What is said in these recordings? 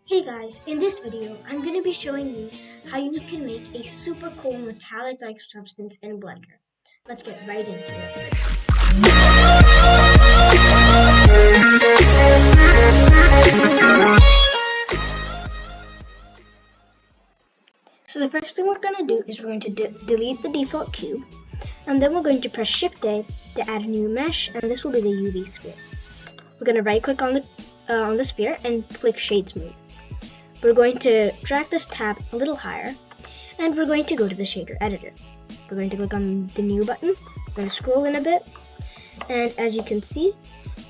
Hey guys, in this video, I'm going to be showing you how you can make a super cool metallic-like substance in Blender. Let's get right into it. So the first thing we're going to do is we're going to delete the default cube, and then we're going to press Shift-A to add a new mesh, and this will be the UV sphere. We're going to right-click on the sphere and click Shade Smooth. We're going to drag this tab a little higher, and we're going to go to the shader editor. We're going to click on the new button. We're going to scroll in a bit, and as you can see,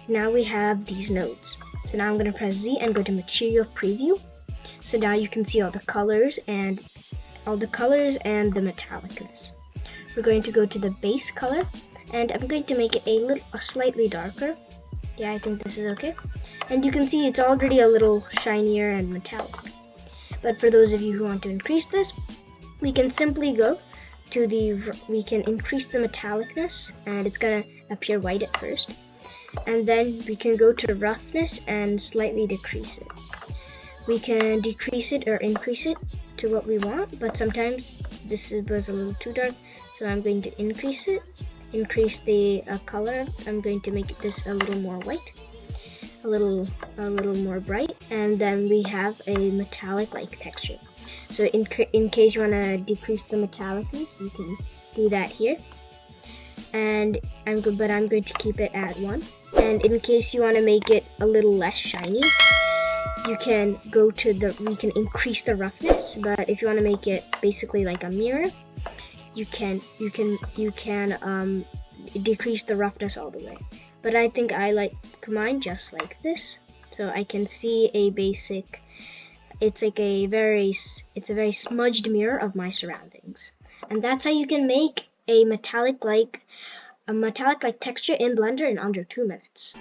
now we have these nodes. So now I'm going to press Z and go to Material Preview. So now you can see all the colors and the metallicness. We're going to go to the base color, and I'm going to make it a slightly darker. Yeah, I think this is okay. And you can see it's already a little shinier and metallic. But for those of you who want to increase this, we can simply go to we can increase the metallicness, and it's gonna appear white at first. And then we can go to roughness and slightly decrease it. We can decrease it or increase it to what we want, but sometimes this was a little too dark, so I'm going to increase it. Increase the color. I'm going to make this a little more white, a little more bright, and then we have a metallic-like texture. So in case you want to decrease the metallicness, you can do that here. And I'm going to keep it at 1. And in case you want to make it a little less shiny, you can go to we can increase the roughness. But if you want to make it basically like a mirror, you can decrease the roughness all the way. But I think I like mine just like this, so I can see a basic. It's a very smudged mirror of my surroundings, and that's how you can make a metallic-like texture in Blender in under 2 minutes.